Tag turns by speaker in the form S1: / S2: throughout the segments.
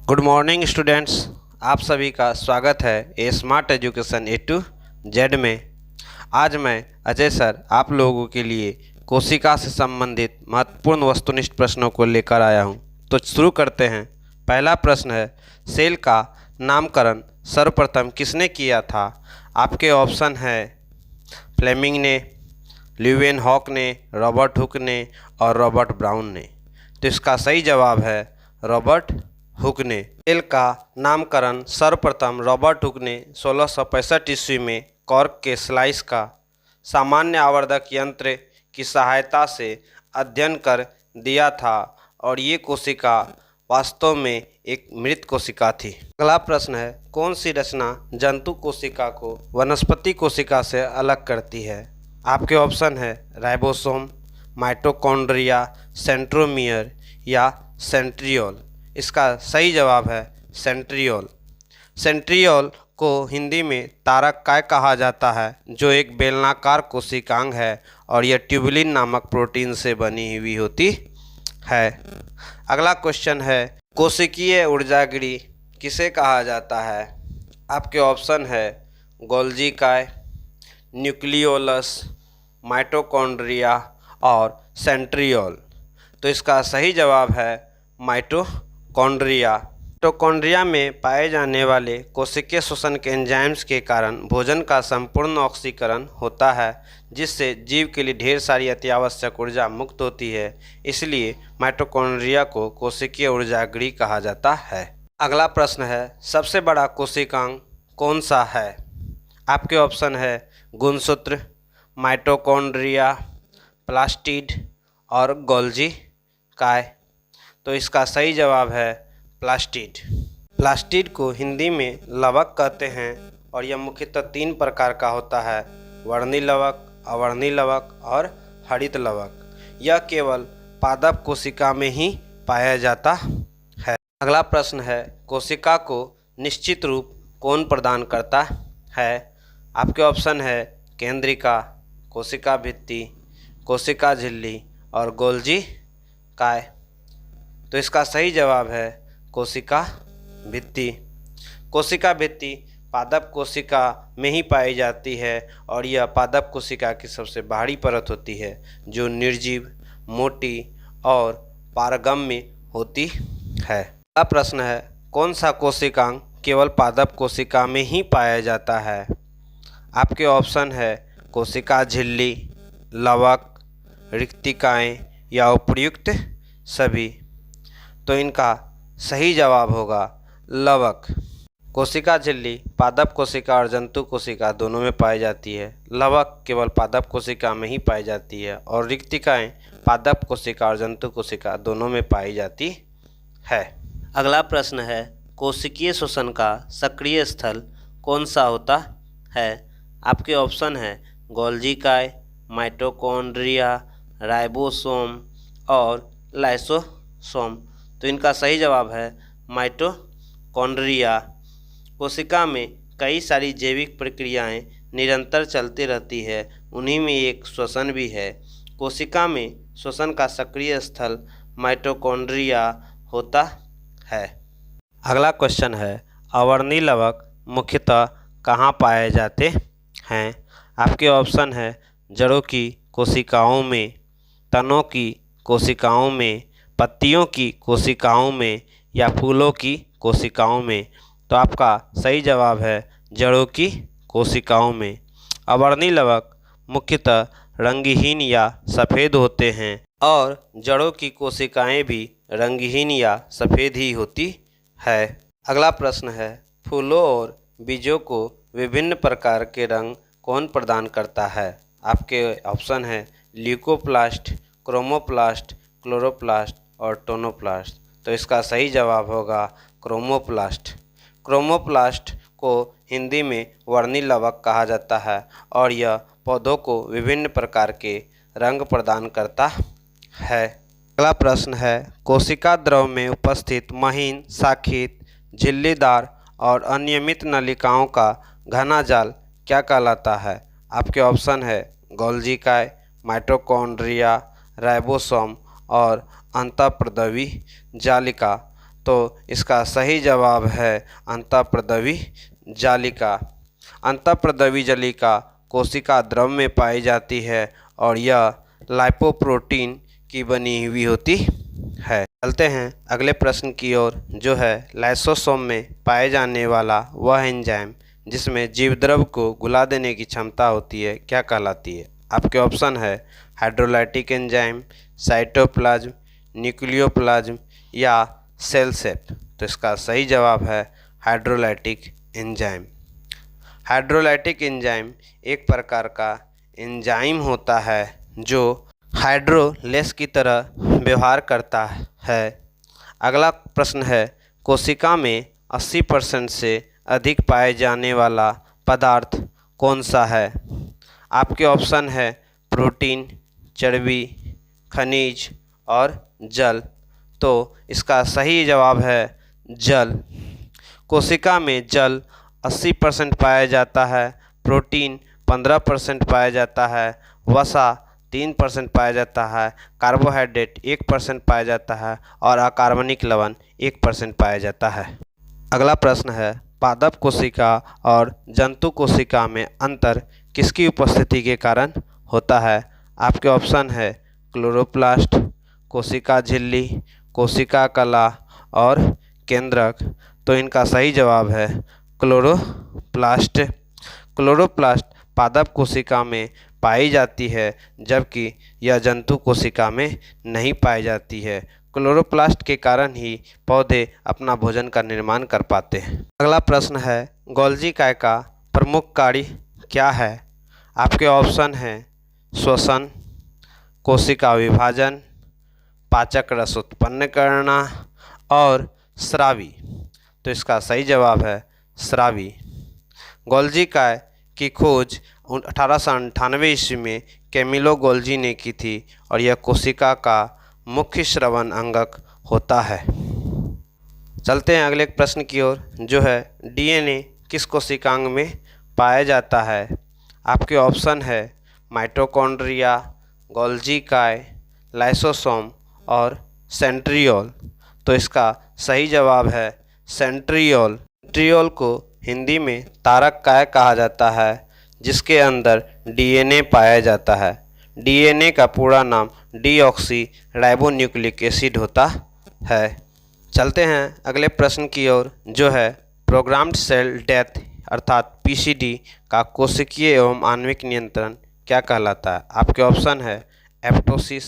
S1: Good morning students, आप सभी का स्वागत है A smart education A to Z में। आज मैं अजय सर आप लोगों के लिए कोशिका से संबंधित महत्वपूर्ण वस्तुनिष्ठ प्रश्नों को लेकर आया हूं। तो शुरू करते हैं। पहला प्रश्न है, सेल का नामकरण सर्वप्रथम किसने किया था? आपके ऑप्शन है फ्लेमिंग ने, ल्यूवेनहॉक ने, रॉबर्ट हुक ने और रॉबर्ट ब्राउन ने। तो इसका सही जवाब है रॉबर्ट हुक ने। सेल का नामकरण सर्वप्रथम रॉबर्ट हुक ने 1665 ईस्वी में कॉर्क के स्लाइस का सामान्य आवर्धक यंत्र की सहायता से अध्ययन कर दिया था और ये कोशिका वास्तव में एक मृत कोशिका थी। अगला प्रश्न है, कौन सी रचना जंतु कोशिका को वनस्पति कोशिका से अलग करती है? आपके ऑप्शन है राइबोसोम, माइटोकॉन्ड्रिया, सेंट्रोमियर या सेंट्रियोल। इसका सही जवाब है सेंट्रियोल। सेंट्रियोल को हिंदी में तारक काय कहा जाता है, जो एक बेलनाकार कोशिकांग है और यह ट्यूबुलिन नामक प्रोटीन से बनी हुई होती है। अगला क्वेश्चन है, कोशिकीय ऊर्जागृह किसे कहा जाता है? आपके ऑप्शन है गोल्जी काय, न्यूक्लियोलस, माइटोकॉन्ड्रिया और सेंट्रियोल। तो इसका सही जवाब है माइटोकॉन्ड्रिया में पाए जाने वाले कोशिकीय श्वसन के एंजाइम्स के कारण भोजन का संपूर्ण ऑक्सीकरण होता है, जिससे जीव के लिए ढेर सारी अत्यावश्यक ऊर्जा मुक्त होती है। इसलिए माइटोकॉन्ड्रिया को कोशिकीय ऊर्जागृह कहा जाता है। अगला प्रश्न है, सबसे बड़ा कोशिकांग कौन सा है? आपके ऑप्शन है गुणसूत्र, माइटोकॉन्ड्रिया, प्लास्टिड और गोल्जी काय। तो इसका सही जवाब है प्लास्टिड। प्लास्टिड को हिंदी में लवक कहते हैं और यह मुख्यतः 3 प्रकार का होता है, वर्णी लवक, अवर्णी लवक और हरित लवक। यह केवल पादप कोशिका में ही पाया जाता है। अगला प्रश्न है, कोशिका को निश्चित रूप कौन प्रदान करता है? आपके ऑप्शन है केंद्रिका, कोशिका भित्ति, कोशिका झिल्ली और गोल्जी काय। तो इसका सही जवाब है कोशिका भित्ति। कोशिका भित्ति पादप कोशिका में ही पाई जाती है और यह पादप कोशिका की सबसे बाहरी परत होती है, जो निर्जीव, मोटी और पारगम्य होती है। अगला प्रश्न है, कौन सा कोशिकांग केवल पादप कोशिका में ही पाया जाता है? आपके ऑप्शन है कोशिका झिल्ली, लवक, रिक्तिकाएँ या उपर्युक्त सभी। तो इनका सही जवाब होगा लवक। कोशिका झिल्ली पादप कोशिका और जंतु कोशिका दोनों में पाई जाती है। लवक केवल पादप कोशिका में ही पाई जाती है और रिक्तिकाएँ पादप कोशिका और जंतु कोशिका दोनों में पाई जाती है। अगला प्रश्न है, कोशिकीय श्वसन का सक्रिय स्थल कौन सा होता है? आपके ऑप्शन है गोल्जी काय, माइटोकॉन्ड्रिया, राइबोसोम और लाइसोसोम। तो इनका सही जवाब है माइटोकॉन्ड्रिया। कोशिका में कई सारी जैविक प्रक्रियाएं निरंतर चलती रहती है, उन्हीं में एक श्वसन भी है। कोशिका में श्वसन का सक्रिय स्थल माइटोकॉन्ड्रिया होता है। अगला क्वेश्चन है, अवर्णी लवक मुख्यतः कहाँ पाए जाते हैं? आपके ऑप्शन है जड़ों की कोशिकाओं में, तनों की कोशिकाओं में, पत्तियों की कोशिकाओं में या फूलों की कोशिकाओं में। तो आपका सही जवाब है जड़ों की कोशिकाओं में। अवर्णी लवक मुख्यतः रंगहीन या सफ़ेद होते हैं और जड़ों की कोशिकाएं भी रंगहीन या सफ़ेद ही होती है। अगला प्रश्न है, फूलों और बीजों को विभिन्न प्रकार के रंग कौन प्रदान करता है? आपके ऑप्शन है ल्यूकोप्लास्ट, क्रोमोप्लास्ट, क्लोरोप्लास्ट और टोनोप्लास्ट। तो इसका सही जवाब होगा क्रोमोप्लास्ट। क्रोमोप्लास्ट को हिंदी में वर्णी लवक कहा जाता है और यह पौधों को विभिन्न प्रकार के रंग प्रदान करता है। अगला प्रश्न है, कोशिका द्रव में उपस्थित महीन, शाखित, झिल्लीदार और अनियमित नलिकाओं का घना जाल क्या कहलाता है? आपके ऑप्शन है गोल्जी काय, माइटोकॉन्ड्रिया, राइबोसोम और अंतःप्रद्रवी जालिका। तो इसका सही जवाब है अंतःप्रद्रवी जालिका। अंतःप्रद्रवी जालिका कोशिका द्रव में पाई जाती है और यह लाइपोप्रोटीन की बनी हुई होती है। चलते हैं अगले प्रश्न की ओर, जो है लाइसोसोम में पाए जाने वाला वह एंजाइम जिसमें जीवद्रव को घुला देने की क्षमता होती है क्या कहलाती है। आपके ऑप्शन है हाइड्रोलाइटिक एंजाइम, साइटोप्लाज्म, न्यूक्लियोप्लाज्म या सेल सेप। तो इसका सही जवाब है हाइड्रोलाइटिक एंजाइम। हाइड्रोलाइटिक एंजाइम एक प्रकार का एंजाइम होता है जो हाइड्रोलेस की तरह व्यवहार करता है। अगला प्रश्न है कोशिका में 80% से अधिक पाए जाने वाला पदार्थ कौन सा है। आपके ऑप्शन है प्रोटीन, चर्बी, खनिज और जल। तो इसका सही जवाब है जल। कोशिका में जल 80% पाया जाता है, प्रोटीन 15% पाया जाता है, वसा 3% पाया जाता है, कार्बोहाइड्रेट 1% पाया जाता है और अकार्बनिक लवण 1% पाया जाता है। अगला प्रश्न है पादप कोशिका और जंतु कोशिका में अंतर किसकी उपस्थिति के कारण होता है। आपके ऑप्शन है क्लोरोप्लास्ट, कोशिका झिल्ली, कोशिका कला और केंद्रक। तो इनका सही जवाब है क्लोरोप्लास्ट। क्लोरोप्लास्ट पादप कोशिका में पाई जाती है जबकि यह जंतु कोशिका में नहीं पाई जाती है। क्लोरोप्लास्ट के कारण ही पौधे अपना भोजन का निर्माण कर पाते हैं। अगला प्रश्न है गोल्जी काय का प्रमुख कार्य क्या है। आपके ऑप्शन हैं श्वसन, कोशिका विभाजन, पाचक रस उत्पन्न करना और स्रावी। तो इसका सही जवाब है स्रावी। गोल्जी काय की खोज 1898 ईस्वी में कैमिलो गोल्जी ने की थी और यह कोशिका का मुख्य श्रवण अंगक होता है। चलते हैं अगले प्रश्न की ओर, जो है डीएनए किस कोशिकांग में पाया जाता है। आपके ऑप्शन है माइटोकॉन्ड्रिया, गोल्जी काय, लाइसोसोम और सेंट्रियोल। तो इसका सही जवाब है सेंट्रियोल। सेंट्रियोल को हिंदी में तारक काय कहा जाता है जिसके अंदर डीएनए पाया जाता है। डीएनए का पूरा नाम डीऑक्सी राइबोन्यूक्लिक एसिड होता है। चलते हैं अगले प्रश्न की ओर, जो है प्रोग्राम्ड सेल डेथ अर्थात पीसीडी का कोशिकीय एवं आणविक नियंत्रण क्या कहलाता है। आपके ऑप्शन है एप्टोसिस,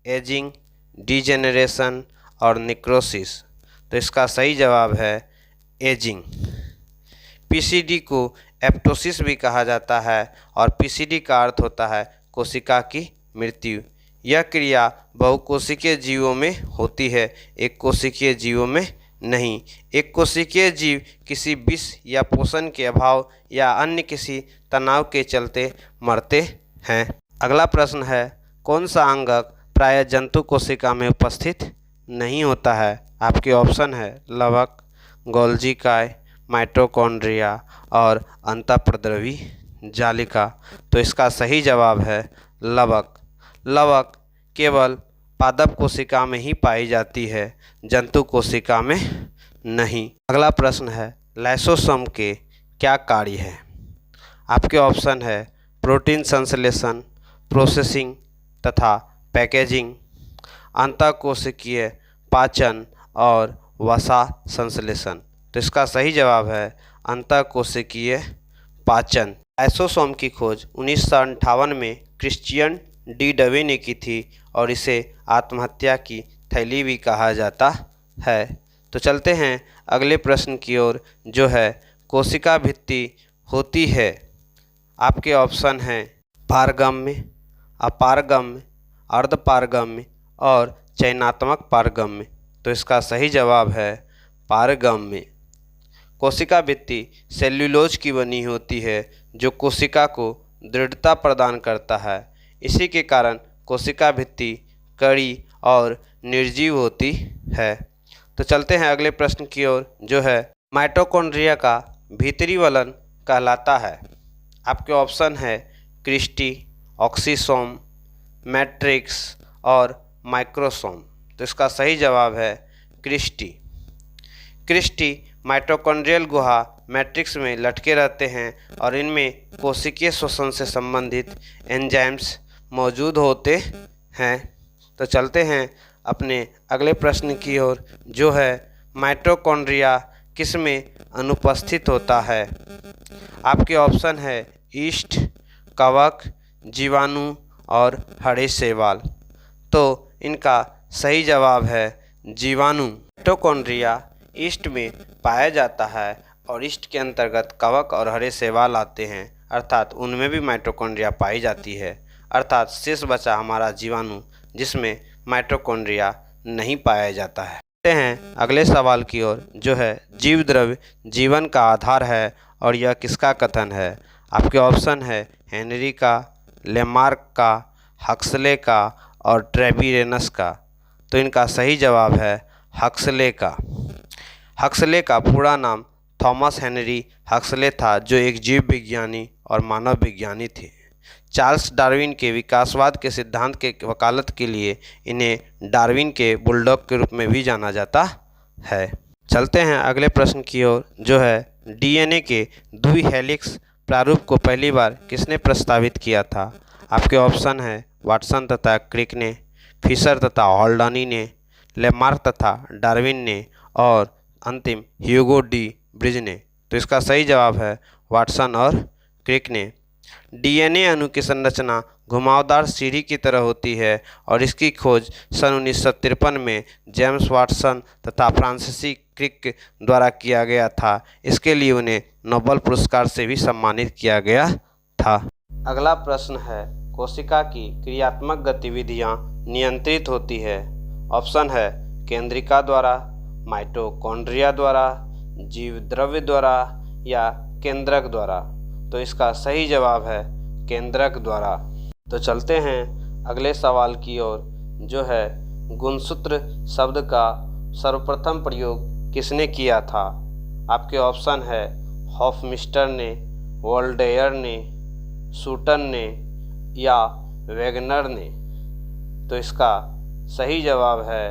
S1: एजिंग, डिजेनरेशन और निक्रोसिस। तो इसका सही जवाब है एजिंग। पीसीडी को एप्टोसिस भी कहा जाता है और पीसीडी का अर्थ होता है कोशिका की मृत्यु। यह क्रिया बहुकोशिकीय जीवों में होती है, एक कोशिकीय जीवों में नहीं। एक कोशिकीय जीव किसी विष या पोषण के अभाव या अन्य किसी तनाव के चलते मरते हैं। अगला प्रश्न है कौन सा अंगक प्रायः जंतु कोशिका में उपस्थित नहीं होता है। आपके ऑप्शन है लवक, गोल्जी काय, माइटोकॉन्ड्रिया और अंतःप्रद्रवी जालिका। तो इसका सही जवाब है लवक। लवक केवल पादप कोशिका में ही पाई जाती है, जंतु कोशिका में नहीं। अगला प्रश्न है लाइसोसोम के क्या कार्य है। आपके ऑप्शन है प्रोटीन संश्लेषण, प्रोसेसिंग तथा पैकेजिंग, अंतःकोशिकीय पाचन और वसा संश्लेषण। तो इसका सही जवाब है अंतःकोशिकीय पाचन। लाइसोसोम की खोज 1958 में क्रिश्चियन डी डवे ने की थी और इसे आत्महत्या की थैली भी कहा जाता है। तो चलते हैं अगले प्रश्न की ओर, जो है कोशिका भित्ति होती है। आपके ऑप्शन हैं पारगम्य, अपारगम्य, अर्धपारगम्य और चयनात्मक पारगम्य। तो इसका सही जवाब है पारगम्य। कोशिका भित्ति सेल्यूलोज की बनी होती है जो कोशिका को दृढ़ता प्रदान करता है। इसी के कारण कोशिका भित्ति कड़ी और निर्जीव होती है। तो चलते हैं अगले प्रश्न की ओर, जो है माइटोकॉन्ड्रिया का भीतरी वलन कहलाता है। आपके ऑप्शन है क्रिस्टी, ऑक्सीसोम, मैट्रिक्स और माइक्रोसोम। तो इसका सही जवाब है क्रिस्टी। क्रिस्टी माइटोकॉन्ड्रियल गुहा मैट्रिक्स में लटके रहते हैं और इनमें कोशिकीय श्वसन से संबंधित एंजाइम्स मौजूद होते हैं। तो चलते हैं अपने अगले प्रश्न की ओर, जो है माइटोकॉन्ड्रिया किस में अनुपस्थित होता है। आपके ऑप्शन है ईस्ट, कवक, जीवाणु और हरे शैवाल। तो इनका सही जवाब है जीवाणु। माइटोकॉन्ड्रिया ईस्ट में पाया जाता है और ईस्ट के अंतर्गत कवक और हरे शैवाल आते हैं, अर्थात उनमें भी माइटोकॉन्ड्रिया पाई जाती है। अर्थात शेष बचा हमारा जीवाणु, जिसमें माइटोकॉन्ड्रिया नहीं पाया जाता है। चलते हैं अगले सवाल की ओर, जो है जीव द्रव्य जीवन का आधार है और यह किसका कथन है। आपके ऑप्शन है हेनरी का, लेमार्क का, हक्सले का और ट्रेविरेनस का। तो इनका सही जवाब है हक्सले का। हक्सले का पूरा नाम थॉमस हेनरी हक्सले था, जो एक जीव विज्ञानी और मानव विज्ञानी थे। चार्ल्स डार्विन के विकासवाद के सिद्धांत के वकालत के लिए इन्हें डार्विन के बुलडॉग के रूप में भी जाना जाता है। चलते हैं अगले प्रश्न की ओर, जो है डीएनए के द्विहेलिक्स प्रारूप को पहली बार किसने प्रस्तावित किया था। आपके ऑप्शन है वाटसन तथा क्रिक ने, फिशर तथा हॉल्डनी ने, लेमार्क तथा डार्विन ने और अंतिम ह्यूगो डी ब्रिज ने। तो इसका सही जवाब है वाटसन और क्रिक ने। डीएनए अणु की संरचना घुमावदार सीढ़ी की तरह होती है और इसकी खोज सन 1953 में जेम्स वाटसन तथा फ्रांसिस क्रिक द्वारा किया गया था। इसके लिए उन्हें नोबेल पुरस्कार से भी सम्मानित किया गया था। अगला प्रश्न है कोशिका की क्रियात्मक गतिविधियां नियंत्रित होती है। ऑप्शन है केंद्रिका द्वारा, माइटोकॉन्ड्रिया द्वारा, जीव द्रव्य द्वारा या केंद्रक द्वारा। तो इसका सही जवाब है केंद्रक द्वारा। तो चलते हैं अगले सवाल की ओर, जो है गुणसूत्र शब्द का सर्वप्रथम प्रयोग किसने किया था। आपके ऑप्शन है हॉफमिस्टर ने, वोल्डेयर ने, सूटन ने या वेगनर ने। तो इसका सही जवाब है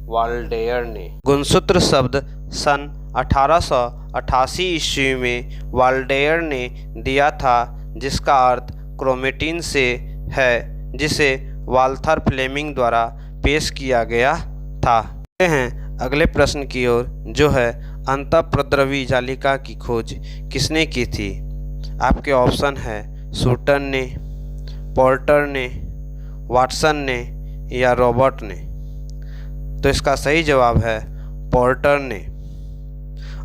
S1: वोल्डेयर ने। गुणसूत्र शब्द सन 1888 ईस्वी में वोल्डेयर ने दिया था, जिसका अर्थ क्रोमेटिन से है, जिसे वाल्थर फ्लेमिंग द्वारा पेश किया गया था। हैं अगले प्रश्न की ओर, जो है अंतःप्रद्रवी जालिका की खोज किसने की थी। आपके ऑप्शन है सूटन ने, पोर्टर ने, वाटसन ने या रॉबर्ट ने। तो इसका सही जवाब है पोर्टर ने।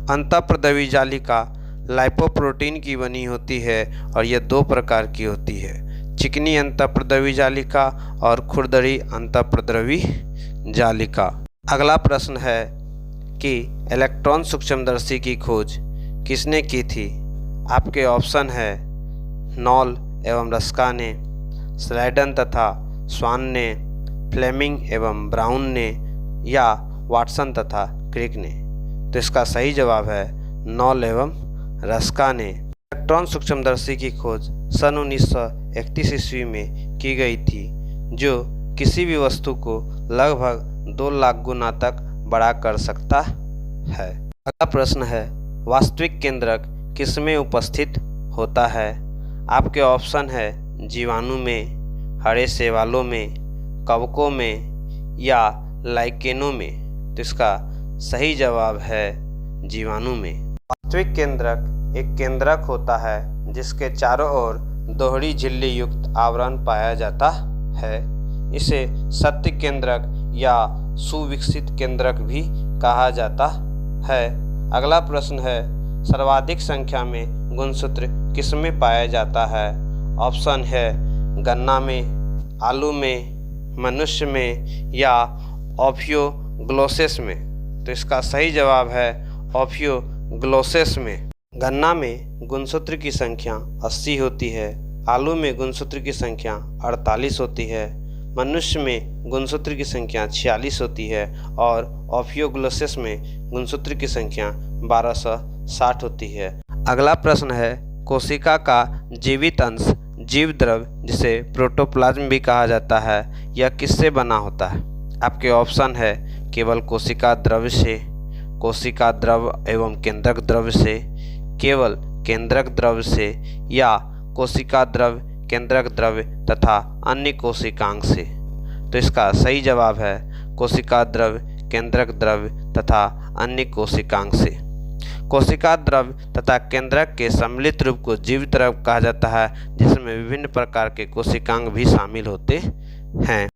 S1: अंतःप्रद्रवी जालिका लाइपोप्रोटीन की बनी होती है और यह दो प्रकार की होती है, चिकनी अंतःप्रद्रवी जालिका और खुरदरी अंतःप्रद्रवी जालिका। अगला प्रश्न है कि इलेक्ट्रॉन सूक्ष्मदर्शी की खोज किसने की थी। आपके ऑप्शन है नॉल एवं रस्का ने, स्लाइडन तथा स्वान ने, फ्लेमिंग एवं ब्राउन ने या वाटसन तथा क्रिक ने। तो इसका सही जवाब है नॉल एवं रस्का ने। इलेक्ट्रॉन सूक्ष्मदर्शी की खोज सन 1931 ईस्वी में की गई थी, जो किसी भी वस्तु को लगभग 2 लाख गुना तक बड़ा कर सकता है। अगला प्रश्न है वास्तविक केंद्रक किसमें उपस्थित होता है। आपके ऑप्शन है जीवाणु में, हरे शैवालों में, कवकों में या लाइकेनों में। तो इसका सही जवाब है जीवाणु में। वास्तविक केंद्रक एक केंद्रक होता है जिसके चारों ओर दोहरी झिल्ली युक्त आवरण पाया जाता है। इसे सत्य केंद्रक या सुविकसित केंद्रक भी कहा जाता है। अगला प्रश्न है सर्वाधिक संख्या में गुणसूत्र किसमें पाया जाता है। ऑप्शन है गन्ना में, आलू में, मनुष्य में या ऑफियोग्लोसेस में। तो इसका सही जवाब है ऑफियोग्लोसेस में। गन्ना में गुणसूत्र की संख्या 80 होती है, आलू में गुणसूत्र की संख्या 48 होती है, मनुष्य में गुणसूत्र की संख्या 46 होती है और ऑफियोग्लोसेस में गुणसूत्र की संख्या 1260 होती है। अगला प्रश्न है कोशिका का जीवित अंश जीव द्रव्य जिसे प्रोटोप्लाज्म भी कहा जाता है, यह किससे बना होता है। आपके ऑप्शन है केवल कोशिका द्रव्य से, कोशिका द्रव एवं केंद्रक द्रव से, केवल केंद्रक द्रव से या कोशिका द्रव, केंद्रक द्रव तथा अन्य कोशिकांग से। तो इसका सही जवाब है कोशिका द्रव, केंद्रक द्रव तथा अन्य कोशिकांग से। कोशिका द्रव तथा केंद्रक के सम्मिलित रूप को जीवित द्रव कहा जाता है, जिसमें विभिन्न प्रकार के कोशिकांग भी शामिल होते हैं।